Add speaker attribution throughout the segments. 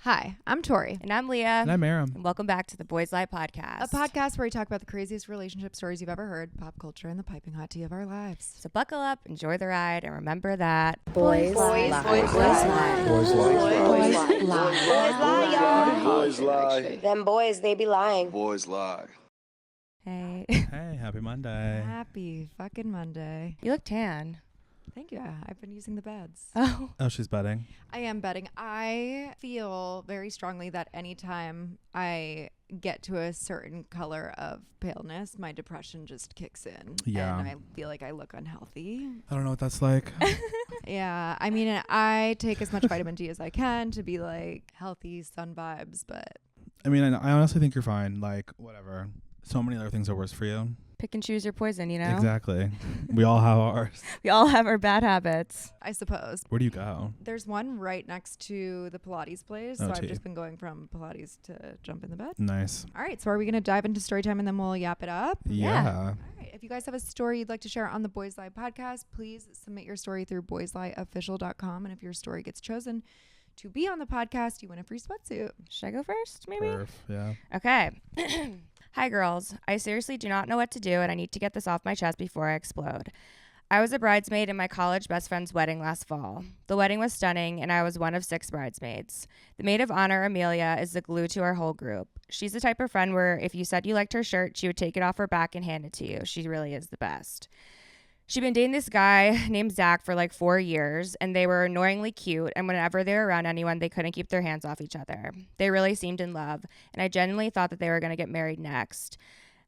Speaker 1: Hi, I'm Tori.
Speaker 2: And I'm Leah.
Speaker 3: And I'm Aram.
Speaker 2: And welcome back to the Boys Lie podcast.
Speaker 1: A podcast where we talk about the craziest relationship stories you've ever heard, pop culture, and the piping hot tea of our lives.
Speaker 2: So buckle up, enjoy the ride, and remember that
Speaker 4: Boys lie. Boys lie.
Speaker 3: Boys lie.
Speaker 4: Boys lie. Them boys, they be lying.
Speaker 5: Boys lie.
Speaker 2: Hey.
Speaker 3: Hey, happy Monday.
Speaker 1: Happy fucking Monday.
Speaker 2: You look tan.
Speaker 1: Thank you. I've been using the beds.
Speaker 2: Oh.
Speaker 3: Oh, she's betting.
Speaker 1: I am betting. I feel very strongly that anytime I get to a certain color of paleness, my depression just kicks in.
Speaker 3: Yeah.
Speaker 1: And I feel like I look unhealthy.
Speaker 3: I don't know what that's like.
Speaker 1: Yeah. I mean, I take as much vitamin D as I can to be like healthy sun vibes, but
Speaker 3: I mean, I honestly think you're fine. Like, whatever. So many other things are worse for you.
Speaker 2: Pick and choose your poison, you know?
Speaker 3: Exactly. We all have ours.
Speaker 2: We all have our bad habits.
Speaker 1: I suppose.
Speaker 3: Where do you go?
Speaker 1: There's one right next to the Pilates place.
Speaker 3: Oh,
Speaker 1: So I've
Speaker 3: tea.
Speaker 1: just been going from Pilates to jump in the bed.
Speaker 3: Nice.
Speaker 1: All right. So are we going to dive into story time and then we'll yap it up?
Speaker 3: Yeah.
Speaker 1: All right. If you guys have a story you'd like to share on the Boys Lie podcast, please submit your story through boyslieofficial.com. And if your story gets chosen to be on the podcast, you win a free sweatsuit.
Speaker 2: Should I go first, maybe?
Speaker 3: Perf, yeah.
Speaker 2: Okay. Hi, girls. I seriously do not know what to do, and I need to get this off my chest before I explode. I was a bridesmaid in my college best friend's wedding last fall. The wedding was stunning, and I was one of 6 bridesmaids. The maid of honor, Amelia, is the glue to our whole group. She's the type of friend where if you said you liked her shirt, she would take it off her back and hand it to you. She really is the best. She'd been dating this guy named Zach for like 4 years, and they were annoyingly cute, and whenever they were around anyone, they couldn't keep their hands off each other. They really seemed in love, and I genuinely thought that they were going to get married next.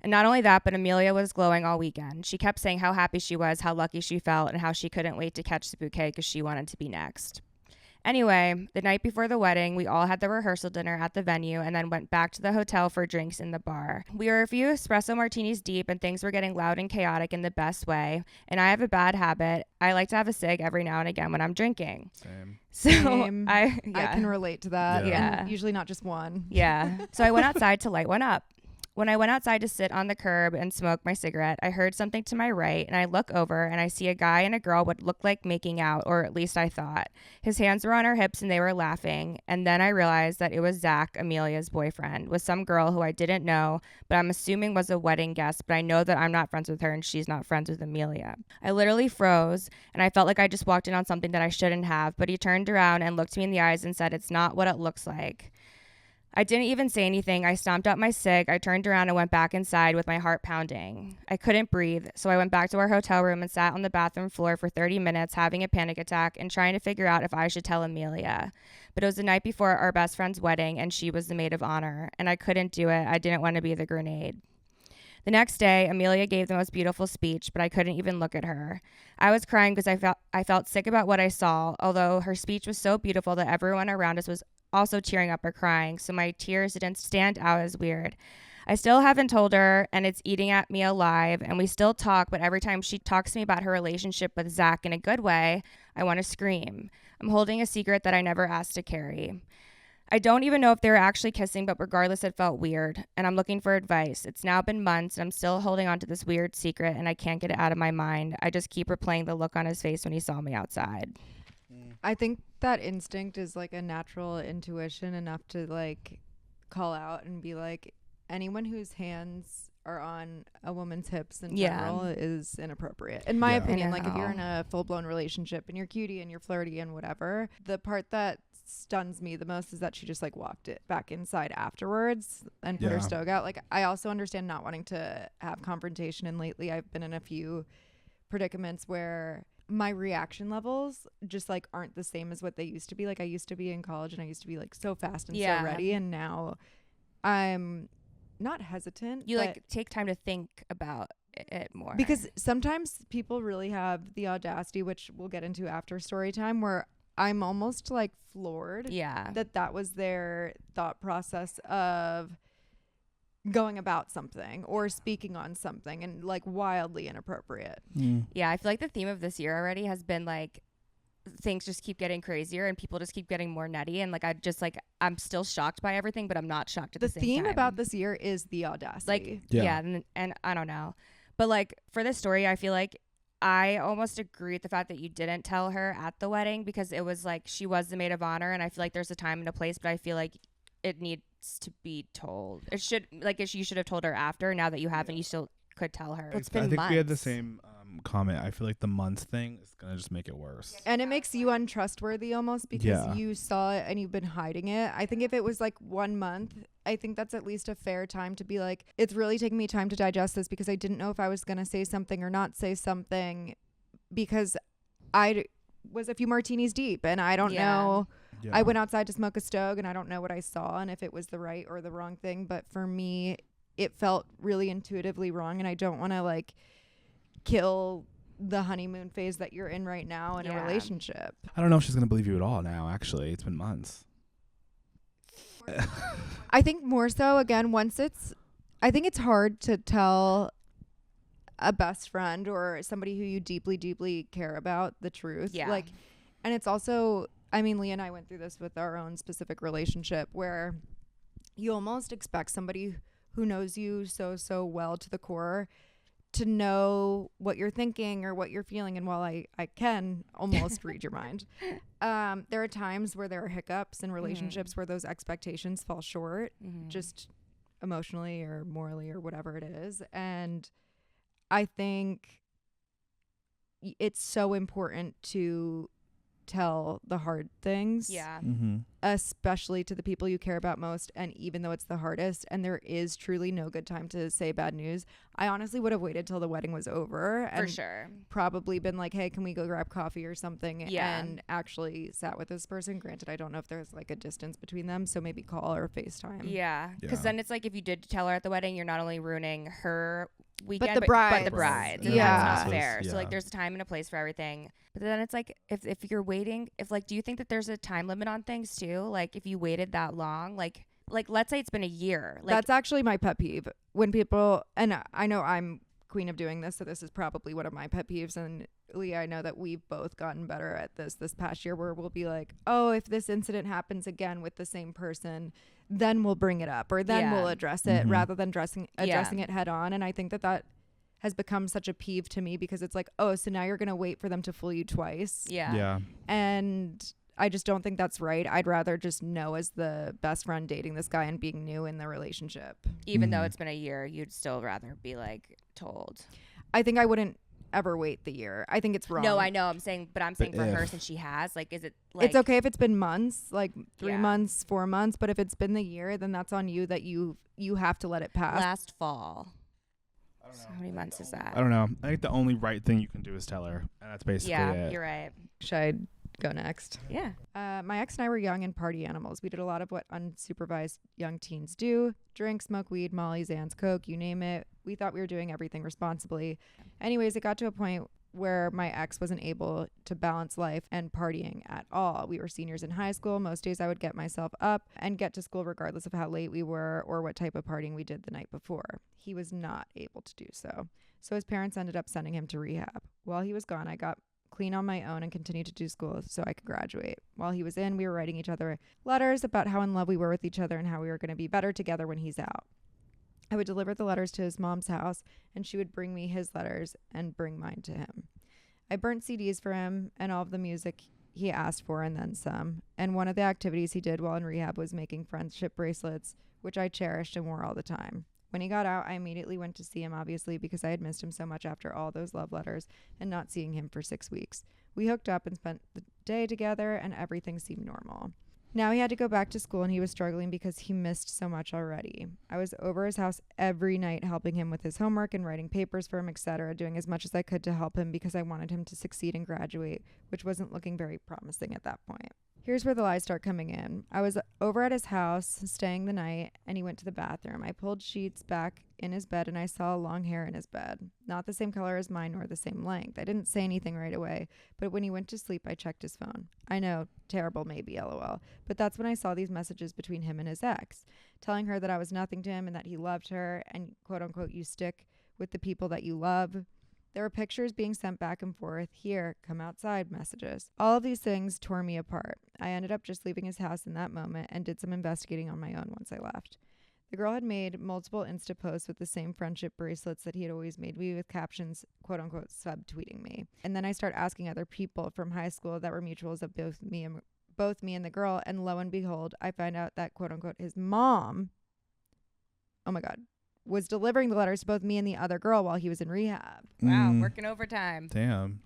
Speaker 2: And not only that, but Amelia was glowing all weekend. She kept saying how happy she was, how lucky she felt, and how she couldn't wait to catch the bouquet because she wanted to be next. Anyway, the night before the wedding, we all had the rehearsal dinner at the venue and then went back to the hotel for drinks in the bar. We were a few espresso martinis deep and things were getting loud and chaotic in the best way. And I have a bad habit. I like to have a cig every now and again when I'm drinking.
Speaker 3: Same.
Speaker 2: So
Speaker 1: Same.
Speaker 2: I
Speaker 1: can relate to that.
Speaker 2: Yeah.
Speaker 1: And usually not just one.
Speaker 2: Yeah. So I went outside to light one up. When I went outside to sit on the curb and smoke my cigarette, I heard something to my right, and I look over and I see a guy and a girl what looked like making out, or at least I thought. His hands were on her hips and they were laughing, and then I realized that it was Zach, Amelia's boyfriend, with some girl who I didn't know, but I'm assuming was a wedding guest, but I know that I'm not friends with her and she's not friends with Amelia. I literally froze, and I felt like I just walked in on something that I shouldn't have, but he turned around and looked me in the eyes and said, "It's not what it looks like." I didn't even say anything. I stomped out my cig. I turned around and went back inside with my heart pounding. I couldn't breathe, so I went back to our hotel room and sat on the bathroom floor for 30 minutes having a panic attack and trying to figure out if I should tell Amelia. But it was the night before our best friend's wedding, and she was the maid of honor, and I couldn't do it. I didn't want to be the grenade. The next day, Amelia gave the most beautiful speech, but I couldn't even look at her. I was crying because I felt sick about what I saw, although her speech was so beautiful that everyone around us was also tearing up or crying, so my tears didn't stand out as weird. I still haven't told her, and it's eating at me alive, and we still talk, but every time she talks to me about her relationship with Zach in a good way, I want to scream. I'm holding a secret that I never asked to carry. I don't even know if they were actually kissing, but regardless, it felt weird, and I'm looking for advice. It's now been months, and I'm still holding on to this weird secret, and I can't get it out of my mind. I just keep replaying the look on his face when he saw me outside.
Speaker 1: I think that instinct is like a natural intuition enough to like call out and be like, anyone whose hands are on a woman's hips in general is inappropriate. In my opinion, like if you're in a full-blown relationship and you're cutie and you're flirty and whatever, the part that stuns me the most is that she just like walked it back inside afterwards and put her stove out. Like I also understand not wanting to have confrontation, and lately I've been in a few predicaments where my reaction levels just like aren't the same as what they used to be. Like I used to be in college and I used to be like so fast and so ready, and now I'm not hesitant.
Speaker 2: You like take time to think about it more,
Speaker 1: because sometimes people really have the audacity, which we'll get into after story time, where I'm almost like floored that was their thought process of going about something or speaking on something, and like wildly inappropriate.
Speaker 2: Yeah, I feel like the theme of this year already has been like things just keep getting crazier and people just keep getting more nutty, and like I'm still shocked by everything, but I'm not shocked at the same time. The theme
Speaker 1: about this year is the audacity.
Speaker 2: Like and I don't know, but like for this story, I feel like I almost agree with the fact that you didn't tell her at the wedding, because it was like she was the maid of honor, and I feel like there's a time and a place, but I feel like it needs to be told. It should, like, you should have told her after. Now that you haven't, you still could tell her.
Speaker 1: It's been
Speaker 3: I think
Speaker 1: months.
Speaker 3: we had the same comment. I feel like the months thing is gonna just make it worse,
Speaker 1: and it makes you untrustworthy almost because you saw it and you've been hiding it. I think if it was like 1 month, I think that's at least a fair time to be like, it's really taking me time to digest this because I didn't know if I was gonna say something or not say something, because I was a few martinis deep and I don't know. I went outside to smoke a stove and I don't know what I saw and if it was the right or the wrong thing, but for me it felt really intuitively wrong, and I don't want to like kill the honeymoon phase that you're in right now in a relationship.
Speaker 3: I don't know if she's gonna believe you at all now. Actually, it's been months.
Speaker 1: I think more so, again, I think it's hard to tell a best friend or somebody who you deeply, deeply care about the truth.
Speaker 2: Yeah.
Speaker 1: Like, and it's also, I mean, Leah and I went through this with our own specific relationship where you almost expect somebody who knows you so well to the core to know what you're thinking or what you're feeling. And while I can almost read your mind, there are times where there are hiccups in relationships where those expectations fall short, just emotionally or morally or whatever it is. And I think it's so important to tell the hard things, especially to the people you care about most. And even though it's the hardest and there is truly no good time to say bad news, I honestly would have waited till the wedding was over and
Speaker 2: for sure
Speaker 1: probably been like, hey, can we go grab coffee or something, and actually sat with this person. Granted, I don't know if there's like a distance between them, so maybe call or FaceTime. Because
Speaker 2: then it's like, if you did tell her at the wedding, you're not only ruining her weekend
Speaker 1: but the brides.
Speaker 2: And that's not fair. So like, there's a time and a place for everything. But then it's like, if you're waiting, do you think that there's a time limit on things too? Like, if you waited that long, like let's say it's been a year. Like, that's
Speaker 1: actually my pet peeve when people, and I know I'm queen of doing this, so this is probably one of my pet peeves. And Leah, I know that we've both gotten better at this past year, where we'll be like, oh, if this incident happens again with the same person, then we'll bring it up, or then we'll address it, rather than addressing it head on. And I think that has become such a peeve to me, because it's like, oh, so now you're gonna wait for them to fool you twice. And I just don't think that's right. I'd rather just know, as the best friend dating this guy and being new in the relationship,
Speaker 2: even though it's been a year, you'd still rather be like told.
Speaker 1: I think I wouldn't ever wait the year. I think it's wrong.
Speaker 2: No, I know. I'm saying for her, since she has, like, is it like,
Speaker 1: it's okay if it's been months, like 3 months, 4 months, but if it's been the year, then that's on you, that you have to let it pass.
Speaker 2: Last fall. So how many months is that?
Speaker 3: I don't know. I think the only right thing you can do is tell her, and that's basically it.
Speaker 2: Yeah, you're right.
Speaker 1: Should I go next?
Speaker 2: Yeah.
Speaker 1: My ex and I were young and party animals. We did a lot of what unsupervised young teens do: drink, smoke weed, Molly, Xans, Coke, you name it. We thought we were doing everything responsibly. Anyways, it got to a point where my ex wasn't able to balance life and partying at all. We were seniors in high school. Most days I would get myself up and get to school regardless of how late we were or what type of partying we did the night before. He was not able to do so. So his parents ended up sending him to rehab. While he was gone, I got clean on my own and continued to do school so I could graduate. While he was in, we were writing each other letters about how in love we were with each other and how we were going to be better together when he's out. I would deliver the letters to his mom's house, and she would bring me his letters and bring mine to him. I burnt CDs for him and all of the music he asked for, and then some. And one of the activities he did while in rehab was making friendship bracelets, which I cherished and wore all the time. When he got out, I immediately went to see him, obviously, because I had missed him so much after all those love letters and not seeing him for 6 weeks. We hooked up and spent the day together, and everything seemed normal. Now he had to go back to school, and he was struggling because he missed so much already. I was over his house every night, helping him with his homework and writing papers for him, etc., doing as much as I could to help him because I wanted him to succeed and graduate, which wasn't looking very promising at that point. Here's where the lies start coming in. I was over at his house, staying the night, and he went to the bathroom. I pulled sheets back in his bed, and I saw long hair in his bed. Not the same color as mine, nor the same length. I didn't say anything right away, but when he went to sleep, I checked his phone. I know, terrible maybe, LOL. But that's when I saw these messages between him and his ex, telling her that I was nothing to him and that he loved her, and quote unquote, you stick with the people that you love. There were pictures being sent back and forth. Here, come outside messages. All of these things tore me apart. I ended up just leaving his house in that moment and did some investigating on my own once I left. The girl had made multiple Insta posts with the same friendship bracelets that he had always made me with captions, quote unquote, subtweeting me. And then I start asking other people from high school that were mutuals of both me and the girl. And lo and behold, I find out that, quote unquote, his mom, oh my God, was delivering the letters to both me and the other girl while he was in rehab.
Speaker 2: Wow, working overtime.
Speaker 3: Damn.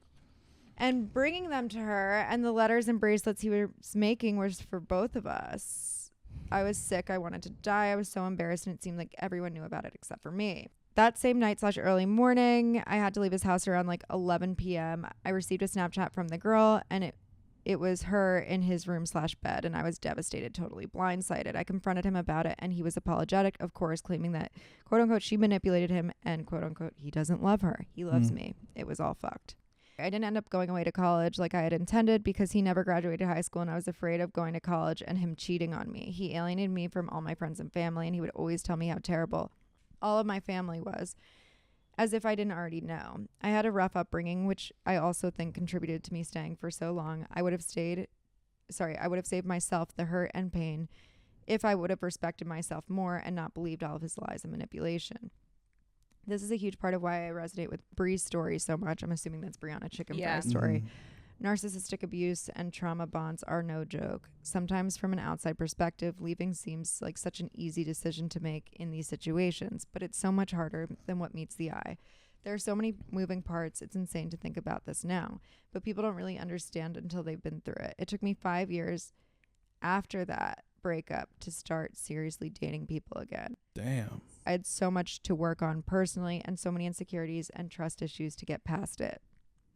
Speaker 1: And bringing them to her, and the letters and bracelets he was making was for both of us. I was sick. I wanted to die. I was so embarrassed, and it seemed like everyone knew about it except for me. That same night / early morning, I had to leave his house around like 11 p.m. I received a Snapchat from the girl, and it was her in his room / bed, and I was devastated, totally blindsided. I confronted him about it, and he was apologetic, of course, claiming that, quote unquote, she manipulated him, and quote unquote, he doesn't love her. He loves me. It was all fucked. I didn't end up going away to college like I had intended because he never graduated high school, and I was afraid of going to college and him cheating on me. He alienated me from all my friends and family, and he would always tell me how terrible all of my family was, as if I didn't already know. I had a rough upbringing, which I also think contributed to me staying for so long. I would have saved myself the hurt and pain if I would have respected myself more and not believed all of his lies and manipulation. This is a huge part of why I resonate with Bree's story so much. I'm assuming that's Brianna Chicken Fry's story. Narcissistic abuse and trauma bonds are no joke. Sometimes from an outside perspective, leaving seems like such an easy decision to make in these situations, but it's so much harder than what meets the eye. There are so many moving parts. It's insane to think about this now, but people don't really understand until they've been through it. It took me 5 years after that breakup to start seriously dating people again.
Speaker 3: Damn.
Speaker 1: I had so much to work on personally and so many insecurities and trust issues to get past it.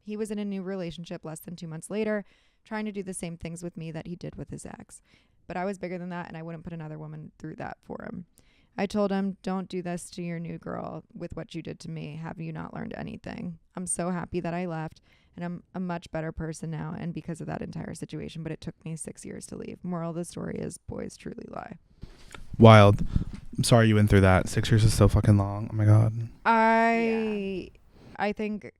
Speaker 1: He was in a new relationship less than 2 months later, trying to do the same things with me that he did with his ex. But I was bigger than that, and I wouldn't put another woman through that for him. I told him, don't do this to your new girl with what you did to me. Have you not learned anything? I'm so happy that I left, and I'm a much better person now, and because of that entire situation, but it took me 6 years to leave. Moral of the story is, boys truly lie.
Speaker 3: Wild. I'm sorry you went through that. 6 years is so fucking long. Oh my God.
Speaker 1: I think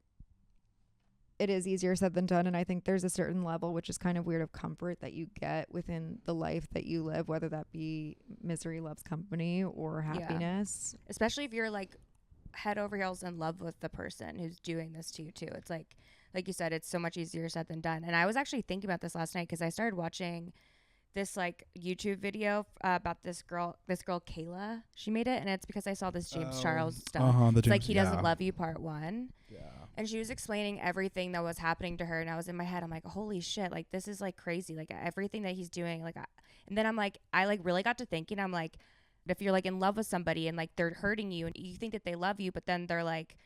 Speaker 1: it is easier said than done, and I think there's a certain level, which is kind of weird, of comfort that you get within the life that you live, whether that be misery loves company or happiness.
Speaker 2: Especially if you're like head over heels in love with the person who's doing this to you too. It's like you said, it's so much easier said than done. And I was actually thinking about this last night because I started watching this like YouTube video about this girl Kayla. She made it, and it's because I saw this James Charles stuff. It's like He Doesn't Love You Part 1. Yeah. And she was explaining everything that was happening to her, and I was in my head, I'm like, holy shit, like this is like crazy, like everything that he's doing, like and then I'm like, I like really got to thinking, I'm like, if you're like in love with somebody and like they're hurting you and you think that they love you, but then they're like,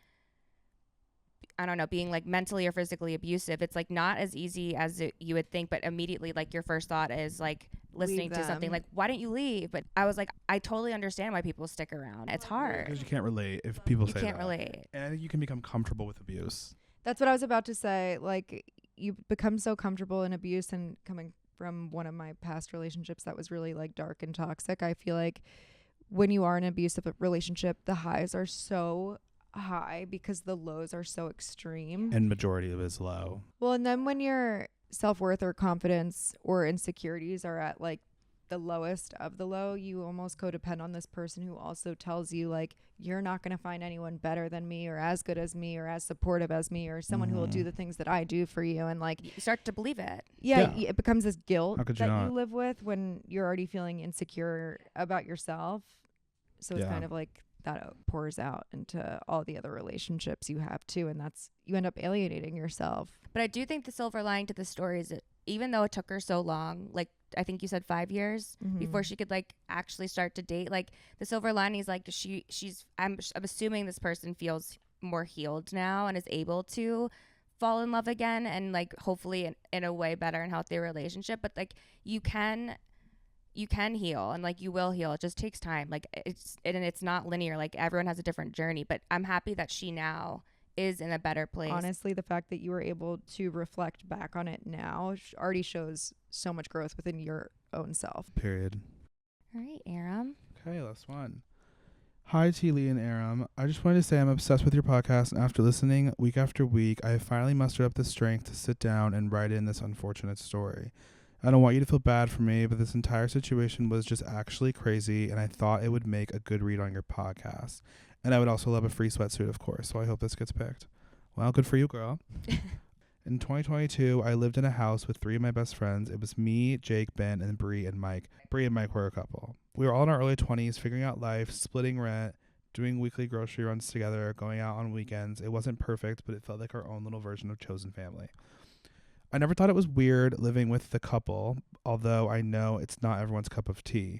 Speaker 2: I don't know, being like mentally or physically abusive, it's like not as easy as you would think, but immediately like your first thought is like listening to something like, why don't you leave? But I was like, I totally understand why people stick around. It's hard
Speaker 3: because you can't relate if people say that.
Speaker 2: You can't relate.
Speaker 3: And I think you can become comfortable with abuse.
Speaker 1: That's what I was about to say. Like, you become so comfortable in abuse, and coming from one of my past relationships that was really like dark and toxic, I feel like when you are in an abusive relationship, the highs are so high because the lows are so extreme,
Speaker 3: and majority of it is low.
Speaker 1: Well, and then when your self-worth or confidence or insecurities are at like the lowest of the low, you almost codepend on this person who also tells you like, you're not going to find anyone better than me or as good as me or as supportive as me or someone who will do the things that I do for you. And like,
Speaker 2: you start to believe it.
Speaker 1: It becomes this guilt that
Speaker 3: you
Speaker 1: live with when you're already feeling insecure about yourself. So it's kind of like that pours out into all the other relationships you have too, and that's, you end up alienating yourself.
Speaker 2: But I do think the silver lining to the story is that even though it took her so long, like I think you said 5 years before she could like actually start to date, like the silver lining is like she's I'm assuming this person feels more healed now and is able to fall in love again, and like hopefully in a way better and healthier relationship. But like you can heal, and like you will heal. It just takes time. Like it's not linear. Like everyone has a different journey, but I'm happy that she now is in a better place.
Speaker 1: Honestly, the fact that you were able to reflect back on it now already shows so much growth within your own self.
Speaker 3: Period.
Speaker 2: All right, Aram.
Speaker 3: Okay, last one. Hi, T. Lee and Aram. I just wanted to say I'm obsessed with your podcast, and after listening week after week, I have finally mustered up the strength to sit down and write in this unfortunate story. I don't want you to feel bad for me, but this entire situation was just actually crazy, and I thought it would make a good read on your podcast. And I would also love a free sweatsuit, of course, so I hope this gets picked. Well, good for you, girl. In 2022, I lived in a house with 3 of my best friends. It was me, Jake, Ben, and Bree and Mike. Bree and Mike were a couple. We were all in our early 20s, figuring out life, splitting rent, doing weekly grocery runs together, going out on weekends. It wasn't perfect, but it felt like our own little version of chosen family. I never thought it was weird living with the couple, although I know it's not everyone's cup of tea.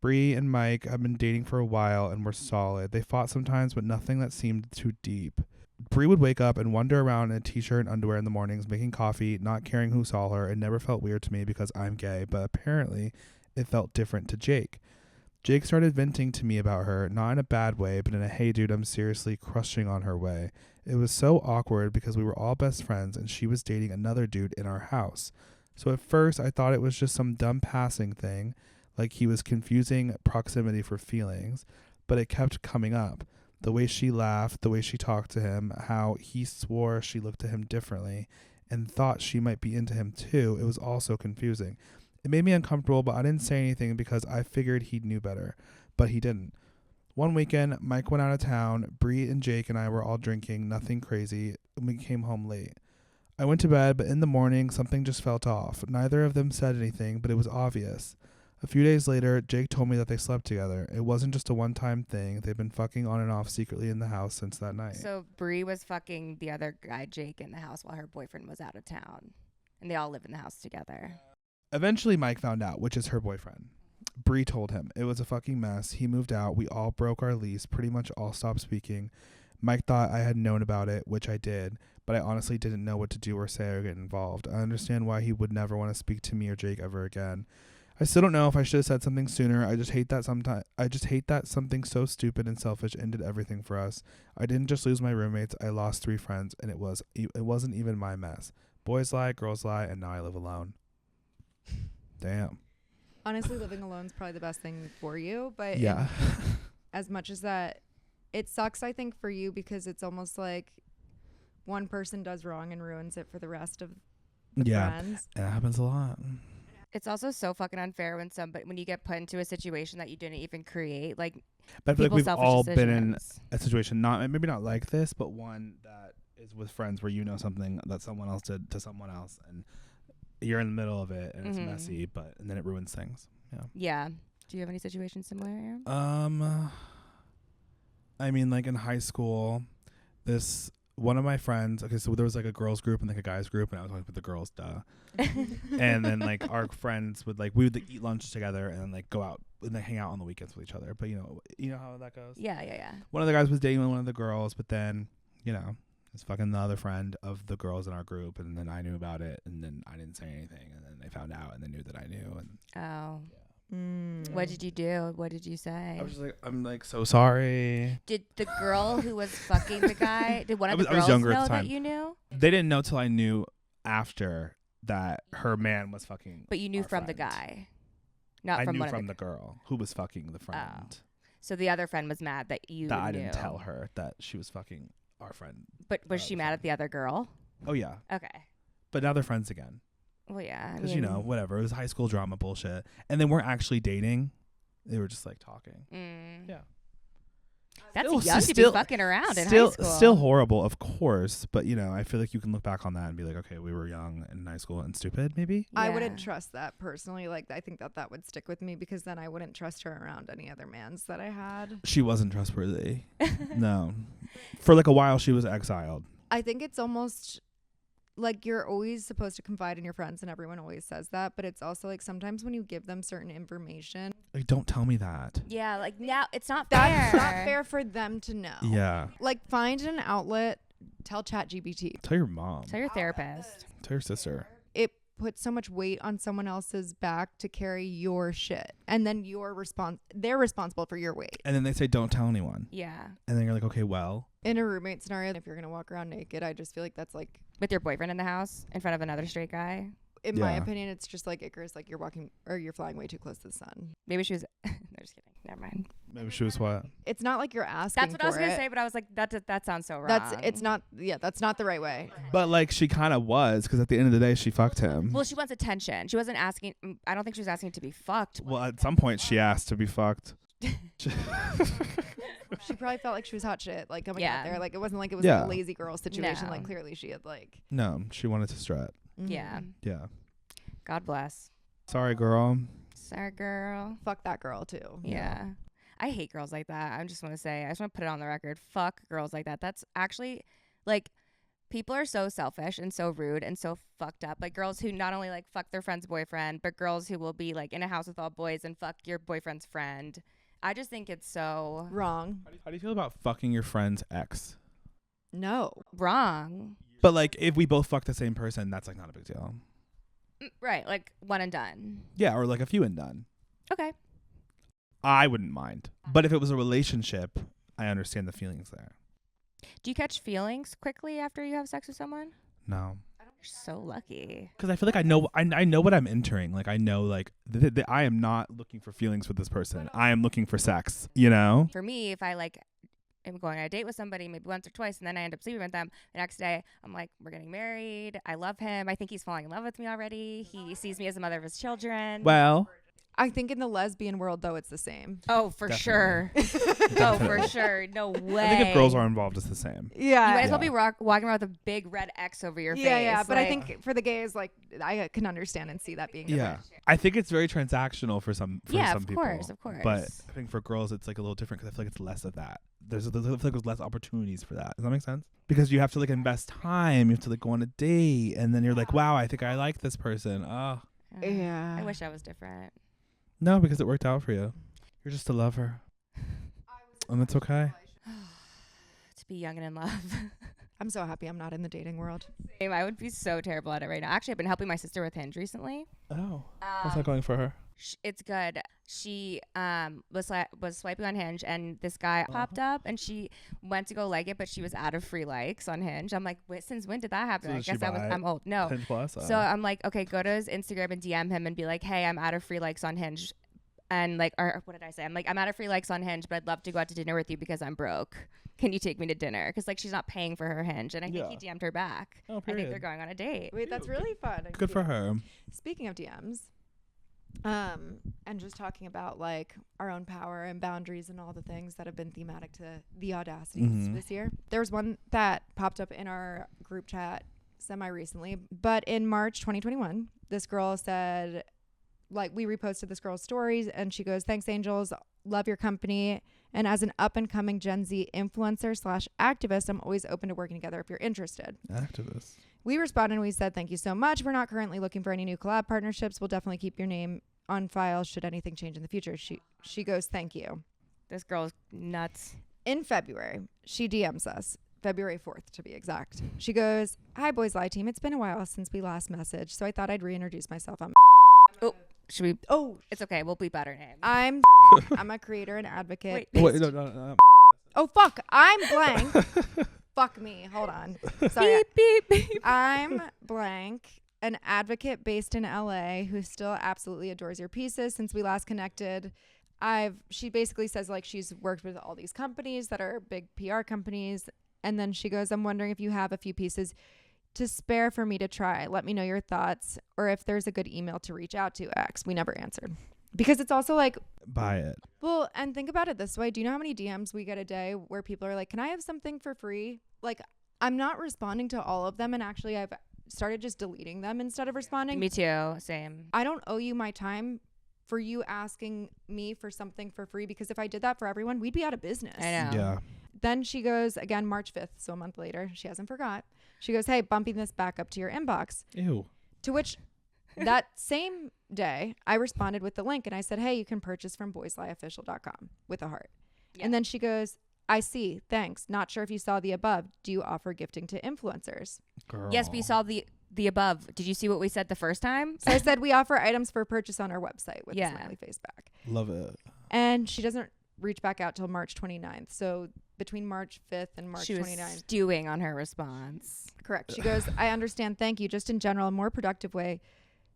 Speaker 3: Bree and Mike have been dating for a while and were solid. They fought sometimes, but nothing that seemed too deep. Bree would wake up and wander around in a t-shirt and underwear in the mornings, making coffee, not caring who saw her. It never felt weird to me because I'm gay, but apparently it felt different to Jake. Jake started venting to me about her, not in a bad way, but in a hey dude, I'm seriously crushing on her way. It was so awkward because we were all best friends and she was dating another dude in our house. So at first I thought it was just some dumb passing thing, like he was confusing proximity for feelings, but it kept coming up. The way she laughed, the way she talked to him, how he swore she looked at him differently and thought she might be into him too. It was also confusing. It made me uncomfortable, but I didn't say anything because I figured he knew better, but he didn't. One weekend, Mike went out of town. Bree and Jake and I were all drinking, nothing crazy, and we came home late. I went to bed, but in the morning, something just felt off. Neither of them said anything, but it was obvious. A few days later, Jake told me that they slept together. It wasn't just a one-time thing. They've been fucking on and off secretly in the house since that night.
Speaker 2: So Bree was fucking the other guy, Jake, in the house while her boyfriend was out of town. And they all live in the house together.
Speaker 3: Eventually, Mike found out, which is her boyfriend. Bree told him. It was a fucking mess. He moved out. We all broke our lease. Pretty much all stopped speaking. Mike thought I had known about it, which I did, but I honestly didn't know what to do or say or get involved. I understand why he would never want to speak to me or Jake ever again. I still don't know if I should have said something sooner. I just hate that something so stupid and selfish ended everything for us. I didn't just lose my roommates. I lost 3 friends, and it wasn't even my mess. Boys lie, girls lie, and now I live alone. Damn.
Speaker 1: Honestly, living alone is probably the best thing for you, but
Speaker 3: yeah.
Speaker 1: As much as that, it sucks, I think, for you because it's almost like one person does wrong and ruins it for the rest of the friends.
Speaker 3: It happens a lot.
Speaker 2: It's also so fucking unfair when you get put into a situation that you didn't even create. Like,
Speaker 3: but I feel like we've all
Speaker 2: decisions.
Speaker 3: been in a situation, maybe not like this, but one that is with friends where you know something that someone else did to someone else, and you're in the middle of it, and it's messy, and then it ruins things. Yeah.
Speaker 2: Yeah. Do you have any situations similar, Aaron?
Speaker 3: I mean, like in high school, one of my friends, okay, so there was like a girls group and like a guys group, and I was always with the girls, duh. And then like our friends would we would eat lunch together and then like go out and then hang out on the weekends with each other. But you know how that goes.
Speaker 2: Yeah.
Speaker 3: One of the guys was dating one of the girls, but then it's fucking the other friend of the girls in our group, and then I knew about it, and then I didn't say anything, and then they found out, and they knew that I knew, and
Speaker 2: oh. Yeah. What did you do? What did you say?
Speaker 3: I was just like, I'm like so sorry.
Speaker 2: Did the girl who was fucking the guy, did one of the girls know that you knew?
Speaker 3: They didn't know till I knew after that her man was fucking.
Speaker 2: But you knew from the guy, not from one of the
Speaker 3: the girl who was fucking the friend.
Speaker 2: Oh. So the other friend was mad that you knew.
Speaker 3: I didn't tell her that she was fucking our friend.
Speaker 2: But was she mad at the other girl?
Speaker 3: Oh yeah.
Speaker 2: Okay.
Speaker 3: But now they're friends again.
Speaker 2: Well, yeah.
Speaker 3: Because whatever, it was high school drama bullshit, and they weren't actually dating; they were just like talking. Yeah.
Speaker 2: That's young to be fucking around in high school.
Speaker 3: Still horrible, of course, but I feel like you can look back on that and be like, okay, we were young in high school and stupid, maybe.
Speaker 1: Yeah. I wouldn't trust that personally. Like, I think that would stick with me because then I wouldn't trust her around any other mans that I had.
Speaker 3: She wasn't trustworthy. No. For like a while, she was exiled.
Speaker 1: I think it's almost like you're always supposed to confide in your friends, and everyone always says that, but it's also like sometimes when you give them certain information,
Speaker 3: like, don't tell me that.
Speaker 2: Yeah, like now it's not fair.
Speaker 1: That's not fair for them to know.
Speaker 3: Yeah.
Speaker 1: Like, find an outlet. Tell ChatGPT.
Speaker 3: Tell your mom.
Speaker 2: Tell your therapist.
Speaker 3: Tell your sister.
Speaker 1: It puts so much weight on someone else's back to carry your shit, and then they're responsible for your weight.
Speaker 3: And then they say, don't tell anyone.
Speaker 2: Yeah.
Speaker 3: And then you're like, okay, well.
Speaker 1: In a roommate scenario, if you're gonna walk around naked, I just feel like that's like
Speaker 2: with your boyfriend in the house in front of another straight guy.
Speaker 1: In my opinion, it's just like Icarus, like you're flying way too close to the sun.
Speaker 2: Maybe she was. No, just kidding. Never mind.
Speaker 3: Maybe she was what?
Speaker 1: It's not like you're asking.
Speaker 2: That's what I was gonna
Speaker 1: it.
Speaker 2: say, but I was like, that sounds so wrong.
Speaker 1: That's not the right way.
Speaker 3: But like she kind of was, because at the end of the day, she fucked him.
Speaker 2: Well, she wants attention. She wasn't asking. I don't think she was asking to be fucked.
Speaker 3: Well, at some point, she asked to be fucked.
Speaker 1: She probably felt like she was hot shit, like coming
Speaker 2: Yeah.
Speaker 1: out there. Like it wasn't like it was
Speaker 3: Yeah.
Speaker 1: like a lazy girl situation.
Speaker 2: No.
Speaker 1: Like clearly she had like.
Speaker 3: No, she wanted to strut.
Speaker 2: Yeah.
Speaker 3: Yeah.
Speaker 2: God bless.
Speaker 3: Sorry, girl.
Speaker 2: Sorry, girl.
Speaker 1: Fuck that girl too.
Speaker 2: Yeah. I hate girls like that. I just want to say, I just want to put it on the record. Fuck girls like that. That's actually, like, people are so selfish and so rude and so fucked up. Like, girls who not only, like, fuck their friend's boyfriend, but girls who will be, like, in a house with all boys and fuck your boyfriend's friend. I just think it's so
Speaker 1: Wrong.
Speaker 3: How do you feel about fucking your friend's ex?
Speaker 1: No.
Speaker 2: wrong.
Speaker 3: But like, if we both fuck the same person, that's like not a big deal.
Speaker 2: Right. Like, one and done.
Speaker 3: Yeah, or like a few and done.
Speaker 2: Okay.
Speaker 3: I wouldn't mind. But if it was a relationship, I understand the feelings there.
Speaker 2: Do you catch feelings quickly after you have sex with someone?
Speaker 3: No.
Speaker 2: You're so lucky.
Speaker 3: Because I feel like I know what I'm entering. Like I know like I am not looking for feelings with this person. I am looking for sex, you know?
Speaker 2: For me, if I like am going on a date with somebody maybe once or twice and then I end up sleeping with them, the next day I'm like, we're getting married. I love him. I think he's falling in love with me already. He sees me as the mother of his children.
Speaker 3: Well,
Speaker 1: I think in the lesbian world though it's the same.
Speaker 2: Oh, for sure. Oh, for sure. No way.
Speaker 3: I think if girls are involved, it's the same.
Speaker 1: Yeah.
Speaker 2: You might as well be walking around with a big red X over your face.
Speaker 1: Yeah, but I
Speaker 2: like-
Speaker 1: think for the gays, like I can understand and see that being
Speaker 3: Yeah.
Speaker 1: different.
Speaker 3: I think it's very transactional for some people.
Speaker 2: of course.
Speaker 3: But I think for girls, it's like a little different because I feel like it's less of that. I feel like there's less opportunities for that. Does that make sense? Because you have to like invest time. You have to like go on a date, and then you're like, wow, I think I like this person. Oh,
Speaker 1: Yeah.
Speaker 2: I wish I was different.
Speaker 3: no, because it worked out for you. You're just a lover, and that's okay.
Speaker 2: To be young and in love.
Speaker 1: I'm so happy I'm not in the dating world.
Speaker 2: I would be so terrible at it right now. Actually, I've been helping my sister with Hinge recently.
Speaker 3: Oh, how's that going for her?
Speaker 2: It's good. She was swiping on Hinge and this guy popped up and she went to go like it, but she was out of free likes on Hinge. I'm like, wait, since when did that happen?
Speaker 3: So
Speaker 2: I
Speaker 3: did she
Speaker 2: guess
Speaker 3: buy
Speaker 2: I'm old. No.
Speaker 3: 10 plus.
Speaker 2: So I'm like, okay, go to his Instagram and DM him and be like, hey, I'm out of free likes on Hinge. And like, or what did I say? I'm like, I'm out of free likes on Hinge, but I'd love to go out to dinner with you because I'm broke. Can you take me to dinner? Because like she's not paying for her Hinge, and I think he DM'd her back.
Speaker 3: Oh,
Speaker 2: I think
Speaker 3: period.
Speaker 2: they're going on a date.
Speaker 1: Wait, that's really fun. and
Speaker 3: Good for
Speaker 1: cute.
Speaker 3: her.
Speaker 1: Speaking of DMs, and just talking about like our own power and boundaries and all the things that have been thematic to the audacities this year. There was one that popped up in our group chat semi-recently, but in March 2021, this girl said, like, we reposted this girl's stories and she goes, thanks angels, love your company, and as an up and coming Gen Z influencer / activist, I'm always open to working together if you're interested.
Speaker 3: Activist.
Speaker 1: We responded and we said, thank you so much. We're not currently looking for any new collab partnerships. We'll definitely keep your name on file should anything change in the future. She goes, thank you.
Speaker 2: This girl's nuts.
Speaker 1: In February, she DMs us, February 4th to be exact. She goes, hi Boys Lie team. It's been a while since we last messaged, so I thought I'd reintroduce myself.
Speaker 2: Oh, should we?
Speaker 1: Oh,
Speaker 2: It's okay. We'll bleep out her name.
Speaker 1: I'm a creator and advocate.
Speaker 2: Wait.
Speaker 3: Wait, no.
Speaker 1: Oh, fuck. I'm blank. Fuck me. Hold on. Sorry.
Speaker 2: Beep, beep, beep.
Speaker 1: I'm blank, an advocate based in LA who still absolutely adores your pieces. Since we last connected, she basically says like she's worked with all these companies that are big PR companies. And then she goes, I'm wondering if you have a few pieces to spare for me to try. Let me know your thoughts or if there's a good email to reach out to X. We never answered. Because it's also like,
Speaker 3: Buy it.
Speaker 1: well, and think about it this way. Do you know how many DMs we get a day where people are like, can I have something for free? Like, I'm not responding to all of them. And actually, I've started just deleting them instead of responding.
Speaker 2: Me too. Same.
Speaker 1: I don't owe you my time for you asking me for something for free, because if I did that for everyone, we'd be out of business.
Speaker 2: I know.
Speaker 3: Yeah.
Speaker 1: Then she goes, again, March 5th, so a month later, she hasn't forgot. She goes, hey, bumping this back up to your inbox.
Speaker 3: Ew.
Speaker 1: To which that same day, I responded with the link and I said, hey, you can purchase from boyslieofficial.com with a heart.
Speaker 2: Yeah.
Speaker 1: And then she goes, I see. Thanks. Not sure if you saw the above. Do you offer gifting to influencers?
Speaker 3: Girl.
Speaker 2: Yes, we saw the above. Did you see what we said the first time?
Speaker 1: So I said, we offer items for purchase on our website with
Speaker 2: Yeah.
Speaker 1: a smiley face back.
Speaker 3: Love it.
Speaker 1: And she doesn't reach back out till March 29th. So between March 5th and March
Speaker 2: She was
Speaker 1: 29th.
Speaker 2: stewing on her response.
Speaker 1: Correct. She goes, I understand. Thank you. Just in general, a more productive way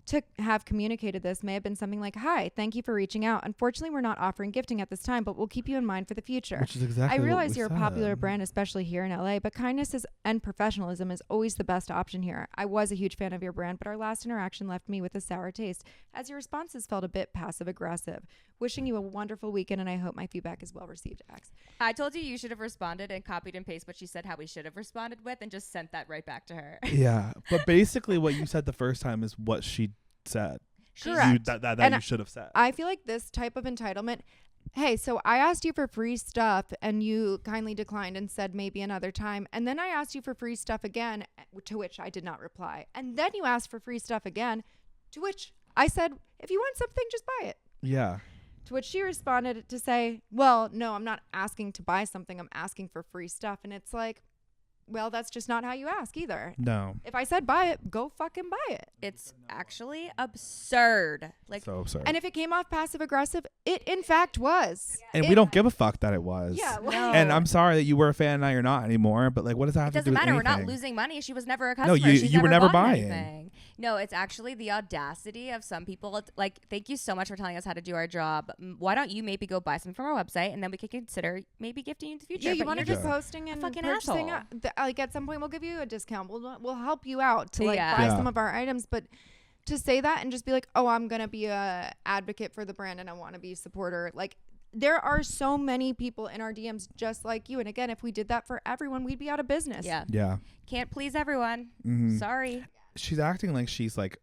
Speaker 1: to have communicated this may have been something like, "Hi, thank you for reaching out. Unfortunately, we're not offering gifting at this time, but we'll keep you in mind for the future."
Speaker 3: Which is exactly
Speaker 1: I
Speaker 3: what
Speaker 1: realize
Speaker 3: we
Speaker 1: you're
Speaker 3: said.
Speaker 1: a popular brand, especially here in LA, but kindness and professionalism is always the best option here. I was a huge fan of your brand, but our last interaction left me with a sour taste, as your responses felt a bit passive aggressive. Wishing you a wonderful weekend, and I hope my feedback is well received, X.
Speaker 2: I told you should have responded and copied and pasted what she said how we should have responded with and just sent that right back to her.
Speaker 3: Yeah, but basically what you said the first time is what she said.
Speaker 1: Correct.
Speaker 3: That you should have said.
Speaker 1: I feel like this type of entitlement. Hey, so I asked you for free stuff and you kindly declined and said maybe another time. And then I asked you for free stuff again, to which I did not reply. And then you asked for free stuff again, to which I said, if you want something, just buy it.
Speaker 3: Yeah.
Speaker 1: To which she responded to say, well, no, I'm not asking to buy something. I'm asking for free stuff. And it's like, well, that's just not how you ask either.
Speaker 3: No.
Speaker 1: If I said buy it, go fucking buy it.
Speaker 2: It's actually absurd. Like,
Speaker 3: So absurd.
Speaker 1: And if it came off passive aggressive, it in fact was.
Speaker 3: And we don't give a fuck that it was.
Speaker 1: Yeah.
Speaker 2: no.
Speaker 3: And I'm sorry that you were a fan, now you're not anymore. But like, what does that have
Speaker 2: It
Speaker 3: to do
Speaker 2: doesn't
Speaker 3: with
Speaker 2: matter.
Speaker 3: anything?
Speaker 2: We're not losing money. She was never a
Speaker 3: No,
Speaker 2: customer.
Speaker 3: you were never
Speaker 2: bought
Speaker 3: buying.
Speaker 2: anything. No, it's actually the audacity of some people. Like, thank you so much for telling us how to do our job. Why don't you maybe go buy something from our website and then we could consider maybe gifting you in the future.
Speaker 1: Yeah, you
Speaker 2: But
Speaker 1: want to
Speaker 2: you're
Speaker 1: be
Speaker 2: just
Speaker 1: posting and
Speaker 2: fucking
Speaker 1: purchasing.
Speaker 2: asshole.
Speaker 1: Like at some point, we'll give you a discount. We'll help you out to like
Speaker 2: Yeah.
Speaker 1: buy
Speaker 3: Yeah.
Speaker 1: some of our items. But to say that and just be like, oh, I'm gonna be a advocate for the brand and I want to be a supporter. Like there are so many people in our DMs just like you. And again, if we did that for everyone, we'd be out of business.
Speaker 2: Yeah.
Speaker 3: Yeah.
Speaker 2: Can't please everyone.
Speaker 3: Mhm.
Speaker 2: Sorry.
Speaker 3: She's acting like she's like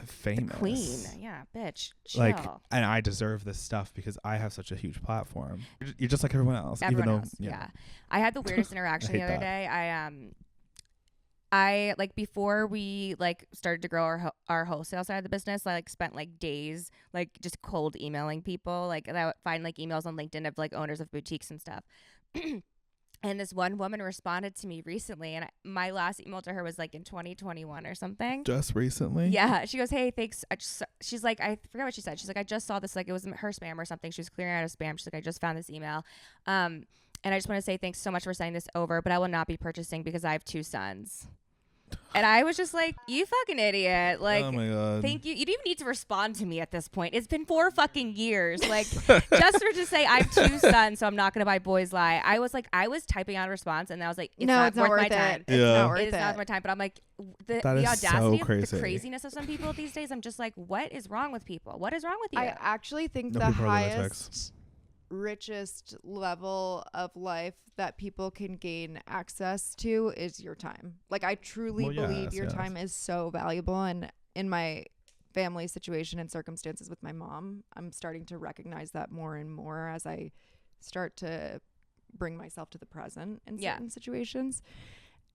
Speaker 3: famous.
Speaker 2: Queen. Yeah, bitch. Chill.
Speaker 3: Like, and I deserve this stuff because I have such a huge platform. You're just like everyone else.
Speaker 2: Everyone
Speaker 3: even though,
Speaker 2: else. Yeah. I had the weirdest interaction the
Speaker 3: hate
Speaker 2: other
Speaker 3: that.
Speaker 2: day. I like before we like started to grow our wholesale side of the business, I like spent like days like just cold emailing people. Like I would find like emails on LinkedIn of like owners of boutiques and stuff. And this one woman responded to me recently, and my last email to her was like in 2021 or something.
Speaker 3: Just recently.
Speaker 2: Yeah, she goes, "Hey, thanks." She's like, I forget what she said. She's like, "I just saw this. Like, it was her spam or something." She was clearing out of spam. She's like, "I just found this email, and I just want to say thanks so much for sending this over, but I will not be purchasing because I have 2 sons." And I was just like, "You fucking idiot!" Like,
Speaker 3: oh my god.
Speaker 2: thank you. You didn't even need to respond to me at this point. It's been 4 fucking years. Like, just for to say I have 2 sons, so I'm not gonna buy Boys Lie. I was typing out a response, and I was like, it's not worth my time.
Speaker 1: It's
Speaker 3: Yeah.
Speaker 1: not worth
Speaker 2: It
Speaker 1: it.
Speaker 2: is not worth my time. But I'm like, the
Speaker 3: That is so
Speaker 2: audacity of
Speaker 3: crazy.
Speaker 2: the craziness of some people these days. I'm just like, what is wrong with people? What is wrong with you?
Speaker 1: I actually think
Speaker 3: No,
Speaker 1: the
Speaker 3: people are lunatics.
Speaker 1: highest, richest level of life that people can gain access to is your time. Like I truly
Speaker 3: Well,
Speaker 1: believe
Speaker 3: yes,
Speaker 1: your
Speaker 3: yes.
Speaker 1: time is so valuable. And in my family situation and circumstances with my mom, I'm starting to recognize that more and more as I start to bring myself to the present in
Speaker 2: Yeah.
Speaker 1: certain situations.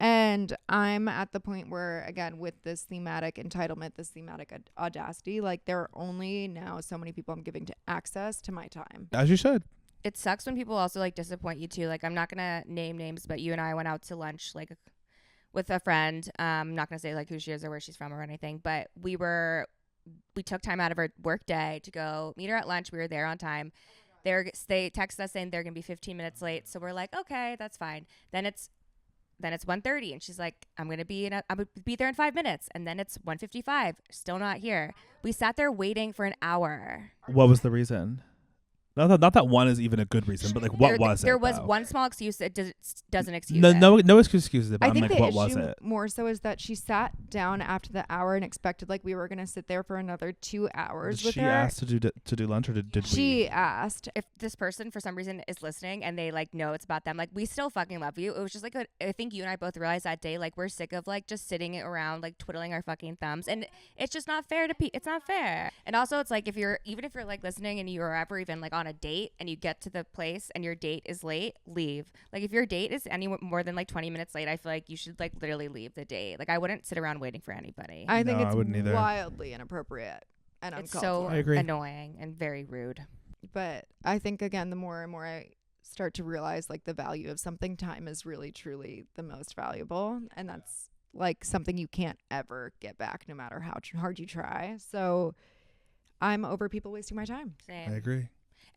Speaker 1: And I'm at the point where, again, with this thematic entitlement, this thematic audacity, like there are only now so many people I'm giving to access to my time.
Speaker 3: As you should.
Speaker 2: It sucks when people also like disappoint you too. Like I'm not gonna name names, but you and I went out to lunch like with a friend. I'm not gonna say like who she is or where she's from or anything, but we took time out of our work day to go meet her at lunch. We were there on time. They texted us saying they're gonna be 15 minutes late, so we're like, okay, that's fine. Then it's 1:30 and she's like, I'm gonna be there in 5 minutes, and then it's 1:55, still not here. We sat there waiting for an hour.
Speaker 3: What was the reason? Not that one is even a good reason, but like what was it?
Speaker 2: There was
Speaker 3: though?
Speaker 2: one small excuse that doesn't excuse
Speaker 3: No,
Speaker 2: it.
Speaker 3: no excuses. But
Speaker 1: I
Speaker 3: I'm
Speaker 1: think
Speaker 3: like,
Speaker 1: the
Speaker 3: what was
Speaker 1: issue
Speaker 3: it?
Speaker 1: more so is that she sat down after the hour and expected like we were going to sit there for another 2 hours
Speaker 3: Did
Speaker 1: with
Speaker 3: she
Speaker 1: her.
Speaker 3: ask to do lunch, or did we?
Speaker 1: She asked.
Speaker 2: If this person for some reason is listening and they like know it's about them, like we still fucking love you. It was just like I think you and I both realized that day, like we're sick of like just sitting around like twiddling our fucking thumbs, and it's just not fair to it's not fair. And also it's like even if you're like listening and you are ever even like on a date and you get to the place and your date is late, leave. Like if your date is any more than like 20 minutes late, I feel like you should like literally leave the date. Like I wouldn't sit around waiting for anybody.
Speaker 1: I think
Speaker 3: No, I wouldn't
Speaker 1: it's
Speaker 3: either.
Speaker 1: wildly inappropriate and
Speaker 2: It's
Speaker 1: uncalled
Speaker 2: so
Speaker 1: for.
Speaker 3: I agree.
Speaker 2: annoying and very rude.
Speaker 1: But I think again, the more and more I start to realize like the value of something, time is really truly the most valuable, and that's like something you can't ever get back no matter how hard you try. So I'm over people wasting my time.
Speaker 2: Same.
Speaker 3: I agree.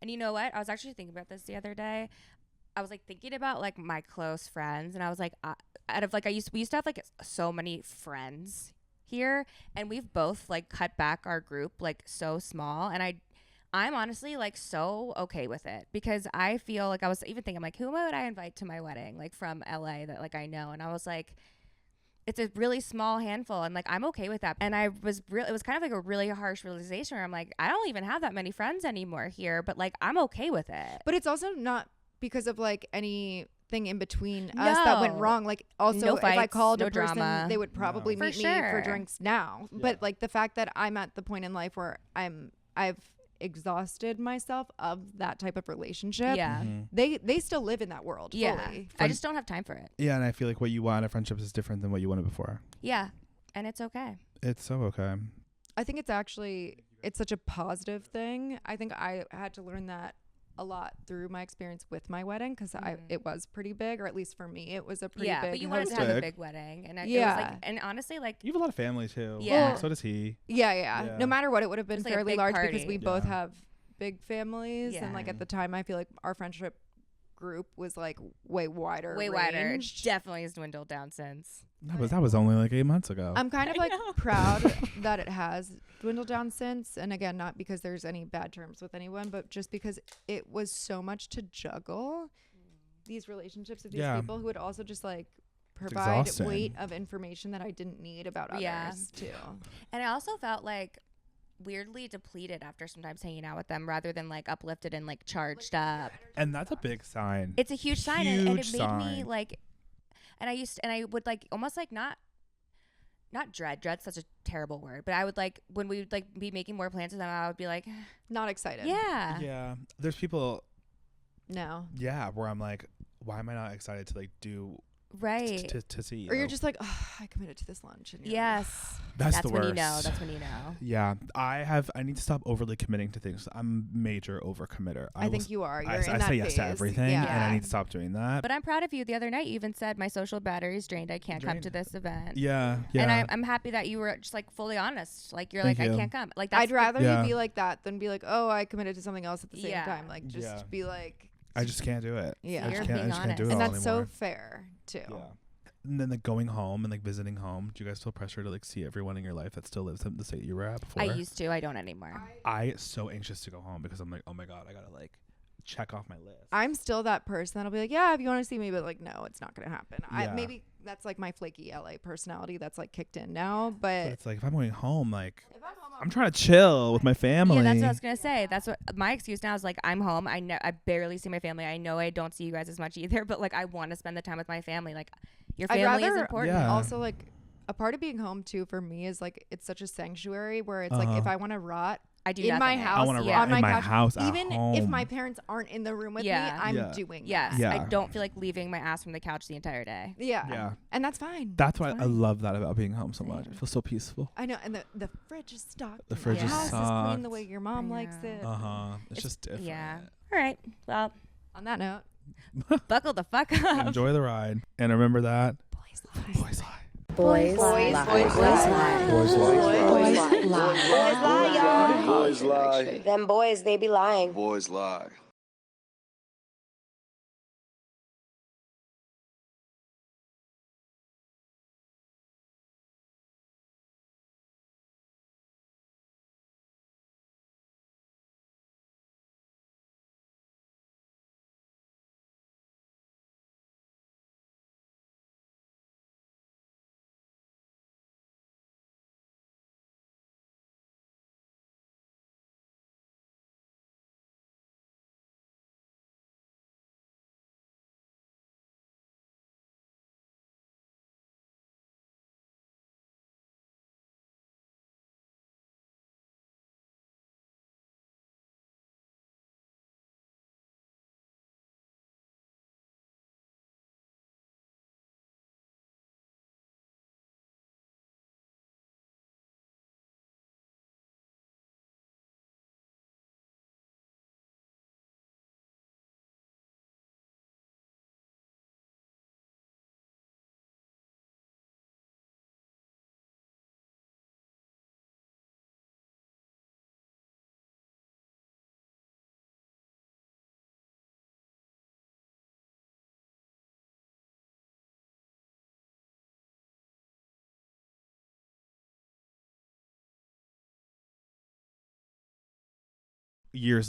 Speaker 2: And you know what? I was actually thinking about this the other day. I was like thinking about like my close friends, and I was like, we used to have like so many friends, here, and we've both like cut back our group like so small, and I'm honestly like so okay with it, because I feel like I was even thinking like, who would I invite to my wedding, like from LA that like I know, and I was like, it's a really small handful, and like I'm okay with that. And it was kind of like a really harsh realization where I'm like, I don't even have that many friends anymore here, but like I'm okay with it.
Speaker 1: But it's also not because of like anything in between us that went wrong. Like also
Speaker 2: No fights,
Speaker 1: if I called
Speaker 2: no
Speaker 1: a person,
Speaker 2: drama.
Speaker 1: they would probably meet me for drinks now.
Speaker 3: Yeah.
Speaker 1: But like the fact that I'm at the point in life where I've exhausted myself of that type of relationship.
Speaker 2: Yeah.
Speaker 1: They still live in that world fully.
Speaker 2: I just don't have time for it.
Speaker 3: Yeah, and I feel like what you want in friendships is different than what you wanted before.
Speaker 2: Yeah. And it's okay.
Speaker 3: It's so okay.
Speaker 1: I think it's such a positive thing. I think I had to learn that a lot through my experience with my wedding, because it was pretty big, or at least for me it was a pretty big.
Speaker 2: But you wanted to have a big wedding, and it was like, and honestly, like,
Speaker 3: you have a lot of family too.
Speaker 2: Yeah.
Speaker 3: Like, so does he.
Speaker 1: Yeah. No matter what, it would have been
Speaker 2: like
Speaker 1: fairly large
Speaker 2: party.
Speaker 1: because we both have big families, and like
Speaker 2: Yeah.
Speaker 1: at the time I feel like our friendship group was like way wider.
Speaker 2: Definitely has dwindled down since.
Speaker 3: That was only like 8 months ago.
Speaker 1: I'm kind of like proud that it has dwindled down since, and again, not because there's any bad terms with anyone, but just because it was so much to juggle these relationships with these people who would also just like provide weight of information that I didn't need about others too.
Speaker 2: And I also felt like weirdly depleted after sometimes hanging out with them, rather than like uplifted and like charged up.
Speaker 3: And that's a big sign.
Speaker 2: It's a huge sign, and it made me like, and I would like almost like not dread's such a terrible word, but I would like, when we would like be making more plans with them, I would be like
Speaker 1: Not excited.
Speaker 3: Yeah, there's people
Speaker 1: No.
Speaker 3: where I'm like, why am I not excited to like do to see you?
Speaker 1: Or you're just like, oh, I committed to this lunch. And
Speaker 2: yes,
Speaker 3: that's the
Speaker 2: when
Speaker 3: worst.
Speaker 2: you know. That's when you know.
Speaker 3: Yeah, I need to stop overly committing to things. I'm a major overcommitter.
Speaker 1: I think you are. You're
Speaker 3: I
Speaker 1: in that
Speaker 3: say yes to
Speaker 1: phase.
Speaker 3: everything, and I need to stop doing that.
Speaker 2: But I'm proud of you. The other night, you even said my social battery's drained. I can't come to this event.
Speaker 3: Yeah.
Speaker 2: And I'm happy that you were just like fully honest. Like you're
Speaker 3: Thank
Speaker 2: like,
Speaker 3: you.
Speaker 2: I can't come. Like that's
Speaker 1: I'd rather you be like that than be like, oh, I committed to something else at the same time. Like just be like,
Speaker 3: I just can't do it.
Speaker 1: Yeah.
Speaker 3: I just can't do it
Speaker 1: and
Speaker 3: all
Speaker 1: that's
Speaker 3: anymore.
Speaker 1: so fair too.
Speaker 3: Yeah. And then like going home and like visiting home, do you guys feel pressure to like see everyone in your life that still lives in the state you were at before?
Speaker 2: I used to. I don't anymore.
Speaker 3: I so anxious to go home because I'm like, oh my God, I gotta like check off my list.
Speaker 1: I'm still that person that'll be like, yeah, if you want to see me, but like, no, it's not gonna happen.
Speaker 3: Yeah.
Speaker 1: Maybe that's like my flaky LA personality that's like kicked in now, but
Speaker 3: it's like if I'm going home, like I'm trying to chill with my family.
Speaker 2: Yeah, that's what I was gonna say. That's what my excuse now is. Like, I'm home. I barely see my family. I know I don't see you guys as much either, but like I want to spend the time with my family. Like, your family is important.
Speaker 3: Yeah.
Speaker 1: Also, like a part of being home too for me is like it's such a sanctuary where it's like if I want to rot,
Speaker 2: I do
Speaker 1: in my house,
Speaker 3: I want to
Speaker 1: on
Speaker 3: in my
Speaker 1: couch,
Speaker 3: house at
Speaker 1: even
Speaker 3: home.
Speaker 1: if my parents aren't in the room with me, I'm doing
Speaker 2: Yes,
Speaker 3: Yeah.
Speaker 2: I don't feel like leaving my ass from the couch the entire day.
Speaker 1: Yeah, and that's fine.
Speaker 3: That's why I love that about being home so much. It feels so peaceful.
Speaker 1: I know, and the fridge is stocked.
Speaker 3: The fridge is
Speaker 1: house
Speaker 3: stocked.
Speaker 1: is clean the way your mom likes it.
Speaker 3: It's just different.
Speaker 2: Yeah. All right. Well,
Speaker 1: on that note,
Speaker 2: buckle the fuck up.
Speaker 3: Enjoy the ride, and remember that
Speaker 1: boys lie.
Speaker 3: boys lie.
Speaker 4: Boys lie. Boys lie.
Speaker 5: Boys lie.
Speaker 4: Boys lie, y'all.
Speaker 5: Boys lie.
Speaker 4: Them boys, they be lying.
Speaker 5: Boys lie.
Speaker 3: years